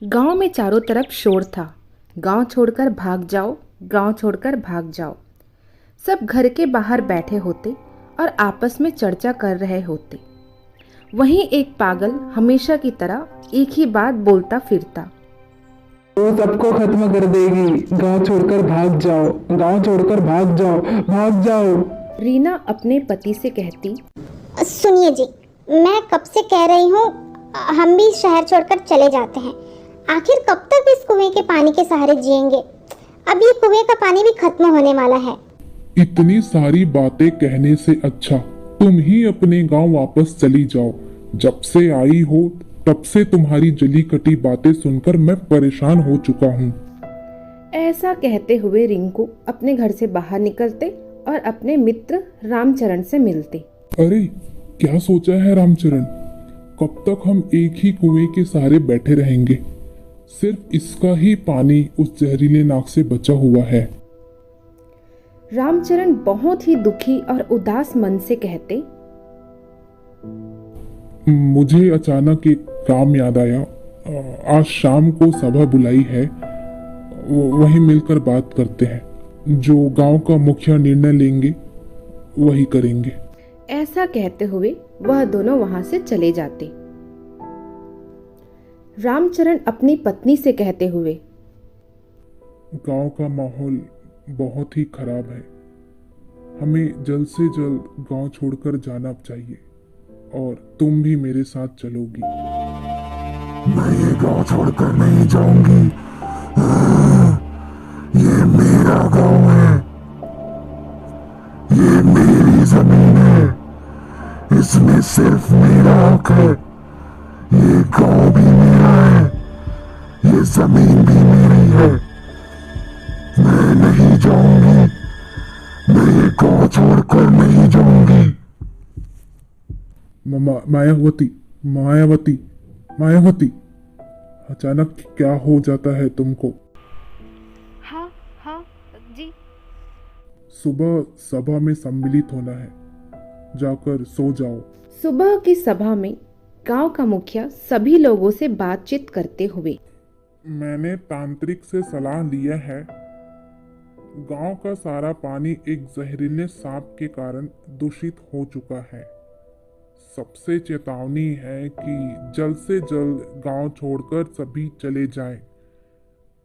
गांव में चारों तरफ शोर था। गांव छोड़कर भाग जाओ, गांव छोड़कर भाग जाओ। सब घर के बाहर बैठे होते और आपस में चर्चा कर रहे होते। वहीं एक पागल हमेशा की तरह एक ही बात बोलता फिरता। वो सबको खत्म कर देगी। गांव छोड़कर भाग जाओ, गांव छोड़कर भाग जाओ, भाग जाओ। रीना अपने पति से कहती, सुनिए जी, मैं कब से कह रही हूँ हम भी शहर छोड़कर चले जाते हैं। आखिर कब तक इस कुएं के पानी के सहारे जिएंगे? अब ये कुएं का पानी भी खत्म होने वाला है। इतनी सारी बातें कहने से अच्छा तुम ही अपने गांव वापस चली जाओ। जब से आई हो तब से तुम्हारी जली कटी बातें सुनकर मैं परेशान हो चुका हूँ। ऐसा कहते हुए रिंकू अपने घर से बाहर निकलते और अपने मित्र रामचरण से मिलते। अरे क्या सोचा है रामचरण, कब तक हम एक ही कुएं के सहारे बैठे रहेंगे? सिर्फ इसका ही पानी उस जहरीले नाग से बचा हुआ है। रामचरण बहुत ही दुखी और उदास मन से कहते, मुझे अचानक एक काम याद आया। आज शाम को सभा बुलाई है, वहीं मिलकर बात करते हैं। जो गांव का मुखिया निर्णय लेंगे वही करेंगे। ऐसा कहते हुए वह दोनों वहां से चले जाते। रामचरण अपनी पत्नी से कहते हुए, गांव का माहौल बहुत ही खराब है। हमें जल्द से जल्द गांव छोड़कर जाना चाहिए और तुम भी मेरे साथ चलोगी। मैं ये गांव छोड़कर नहीं जाऊंगी। ये मेरा गांव है, ये मेरी जमीन है, इसमें सिर्फ मेरा हक है। ये गांव भी मेरा है, ये जमीन भी मेरी है। मैं नहीं जाऊंगी, मैं ये गांव छोड़कर नहीं जाऊंगी। मायावती, मायावती, मायावती, अचानक क्या हो जाता है तुमको? हाँ हाँ जी। सुबह सभा में सम्मिलित होना है, जाकर सो जाओ। सुबह की सभा में गांव का मुखिया सभी लोगों से बातचीत करते हुए, मैंने तांत्रिक से सलाह लिया है। गांव का सारा पानी एक जहरीले सांप के कारण दूषित हो चुका है। सबसे चेतावनी है कि जल्द से जल्द गांव छोड़कर सभी चले जाएं।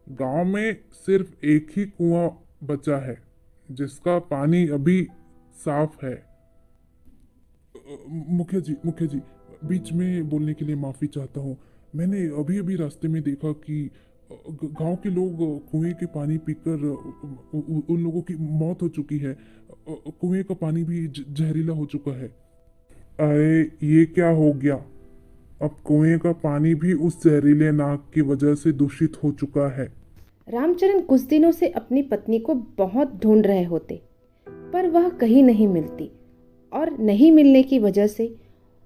गांव में सिर्फ एक ही कुआं बचा है जिसका पानी अभी साफ है। मुखिया जी, बीच में बोलने के लिए माफी चाहता हूँ। मैंने अभी अभी रास्ते में देखा कि गांव के लोग कुएं के पानी पीकर उन लोगों की मौत हो चुकी है। कुएं का पानी भी जहरीला हो चुका है। अरे ये क्या हो गया? अब कुएं का पानी भी उस जहरीले नाग की वजह से दूषित हो चुका है। रामचरण कुछ दिनों से अपनी पत्नी को बहुत ढूंढ रहे होते, पर वह कहीं नहीं मिलती और नहीं मिलने की वजह से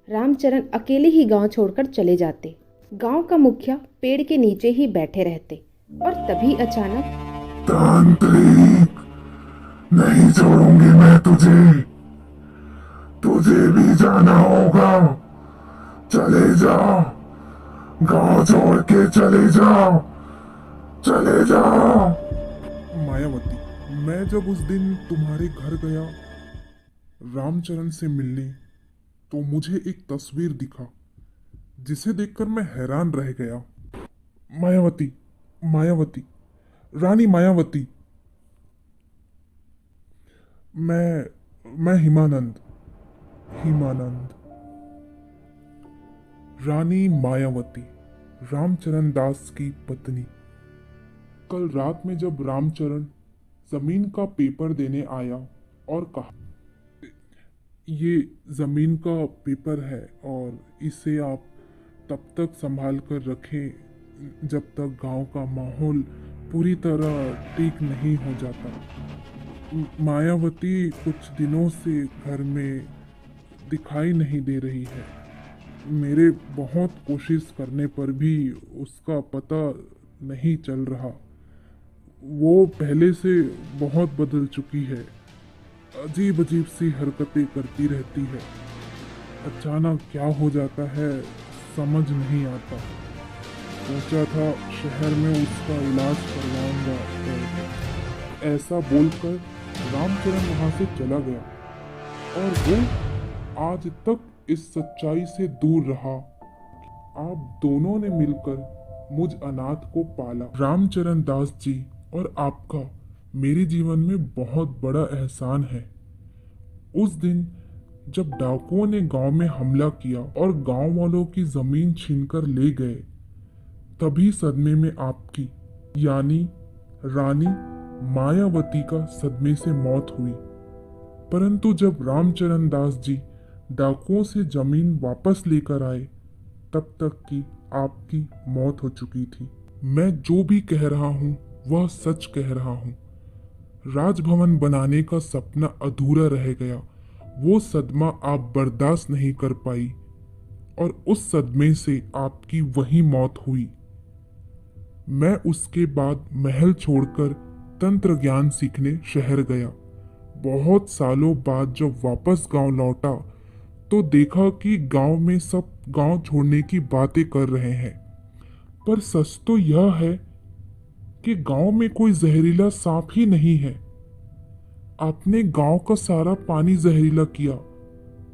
रामचरण अकेले ही गांव छोड़कर चले जाते। गांव का मुखिया पेड़ के नीचे ही बैठे रहते और तभी अचानक, तांत्रिक, नहीं छोड़ूंगी मैं तुझे, तुझे भी जाना होगा। चले जाओ, गांव छोड़ के चले जाओ, चले जाओ। मायावती, मैं जब उस दिन तुम्हारे घर गया रामचरण से मिलने, तो मुझे एक तस्वीर दिखा जिसे देखकर मैं हैरान रह गया। मायावती, मायावती, रानी मायावती। मैं हिमानंद, हिमानंद। रानी मायावती, रामचरण दास की पत्नी। कल रात में जब रामचरण जमीन का पेपर देने आया और कहा, ये जमीन का पेपर है और इसे आप तब तक संभाल कर रखें जब तक गांव का माहौल पूरी तरह ठीक नहीं हो जाता। मायावती कुछ दिनों से घर में दिखाई नहीं दे रही है। मेरे बहुत कोशिश करने पर भी उसका पता नहीं चल रहा। वो पहले से बहुत बदल चुकी है, अजीब अजीब सी हरकतें करती रहती है। अचानक क्या हो जाता है समझ नहीं आता। सोचा था शहर में उसका इलाज करवाऊंगा, पर ऐसा बोलकर रामचरण वहां से चला गया और वो आज तक इस सच्चाई से दूर रहा। आप दोनों ने मिलकर मुझ अनाथ को पाला। रामचरण दास जी और आपका मेरे जीवन में बहुत बड़ा एहसान है। उस दिन जब डाकुओं ने गांव में हमला किया और गांव वालों की जमीन छीनकर ले गए, तभी सदमे में आपकी यानी रानी मायावती का सदमे से मौत हुई। परंतु जब रामचरण दास जी डाकुओं से जमीन वापस लेकर आए, तब तक की आपकी मौत हो चुकी थी। मैं जो भी कह रहा हूँ वह सच कह रहा हूँ। राजभवन बनाने का सपना अधूरा रह गया। वो सदमा आप बर्दाश्त नहीं कर पाई और उस सदमे से आपकी वही मौत हुई। मैं उसके बाद महल छोड़कर तंत्र ज्ञान सीखने शहर गया। बहुत सालों बाद जब वापस गांव लौटा तो देखा कि गांव में सब गांव छोड़ने की बातें कर रहे हैं। पर सच तो यह है कि गांव में कोई जहरीला सांप ही नहीं है। आपने गांव का सारा पानी जहरीला किया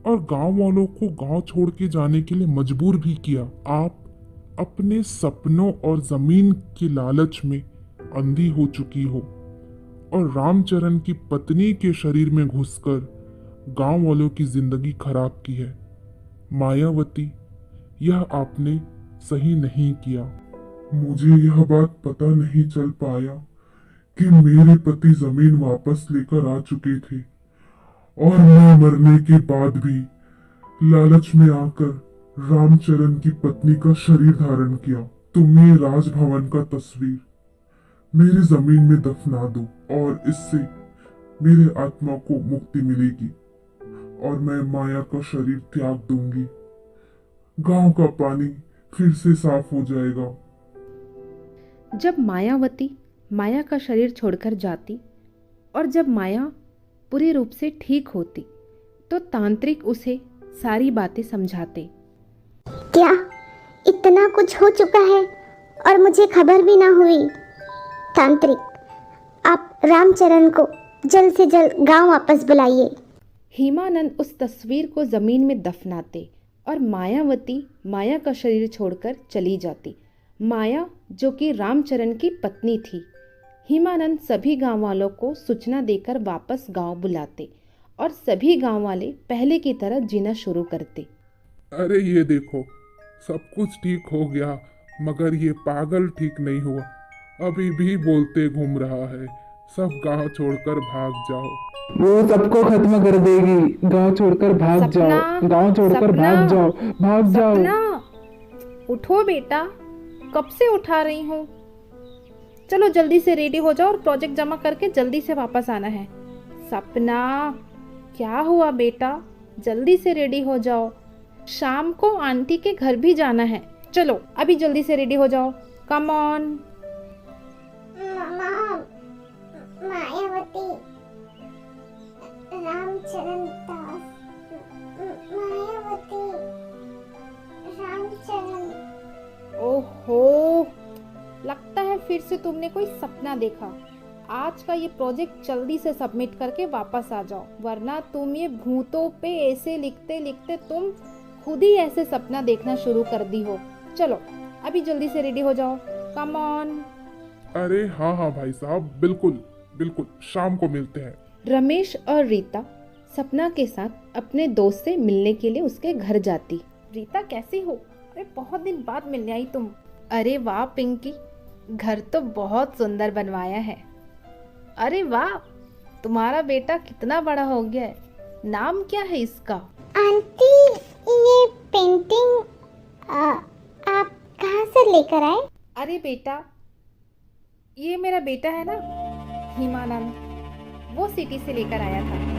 और गांव वालों को गांव छोड़ के जाने के लिए मजबूर भी किया। आप अपने सपनों और जमीन के लालच में अंधी हो चुकी हो और रामचरण की पत्नी के शरीर में घुसकर गांव वालों की जिंदगी खराब की है। मायावती, यह आपने सही नहीं किया। मुझे यह बात पता नहीं चल पाया कि मेरे पति जमीन वापस लेकर आ चुके थे और मैं मरने के बाद भी लालच में आकर रामचरण की पत्नी का शरीर धारण किया। तुम ये राजभवन का तस्वीर मेरी जमीन में दफना दो और इससे मेरे आत्मा को मुक्ति मिलेगी और मैं माया का शरीर त्याग दूंगी। गांव का पानी फिर से साफ हो जाएगा। जब मायावती माया का शरीर छोड़कर जाती और जब माया पूरी रूप से ठीक होती तो तांत्रिक उसे सारी बातें समझाते। क्या इतना कुछ हो चुका है और मुझे खबर भी ना हुई? तांत्रिक, आप रामचरण को जल्द से जल्द गांव वापस बुलाइए। हेमानंद उस तस्वीर को जमीन में दफनाते और मायावती माया का शरीर छोड़कर चली जाती। माया जो कि रामचरण की पत्नी थी। हेमानंद सभी गांव वालों को सूचना देकर वापस गांव बुलाते और सभी गांव वाले पहले की तरह जीना शुरू करते। अरे ये देखो, सब कुछ ठीक हो गया, मगर ये पागल ठीक नहीं हुआ। अभी भी बोलते घूम रहा है, सब गांव छोड़कर भाग जाओ। वो सबको खत्म कर देगी। गांव छोड़कर भाग जाओ, गांव छोड़कर भाग जाओ, भाग जाओ। सपना, उठो बेटा, कब से उठा रही हूँ। चलो जल्दी से रेडी हो जाओ और प्रोजेक्ट जमा करके जल्दी से वापस आना है। सपना, क्या हुआ बेटा, जल्दी से रेडी हो जाओ, शाम को आंटी के घर भी जाना है। चलो अभी जल्दी से रेडी हो जाओ, कम ऑन। मायावती, रामचरण दास, मायावती, रामचरण। ओहो, लगता है फिर से तुमने कोई सपना देखा। आज का ये प्रोजेक्ट जल्दी से सबमिट करके वापस आ जाओ, वरना तुम ये भूतों पे ऐसे लिखते लिखते तुम खुद ही ऐसे सपना देखना शुरू कर दी हो। चलो अभी जल्दी से रेडी हो जाओ, कम ऑन। अरे हाँ हाँ भाई साहब, बिल्कुल बिल्कुल, शाम को मिलते हैं। रमेश और रीता सपना के साथ अपने दोस्त से मिलने के लिए उसके घर जाती। रीता कैसी हो? अरे बहुत दिन बाद मिलने आई तुम। अरे वाह पिंकी, घर तो बहुत सुंदर बनवाया है। अरे वाह, तुम्हारा बेटा कितना बड़ा हो गया है। नाम क्या है इसका? आंटी, ये पेंटिंग आप कहाँ से लेकर आए? अरे बेटा, ये मेरा बेटा है ना, हिमानंद, वो सिटी से लेकर आया था।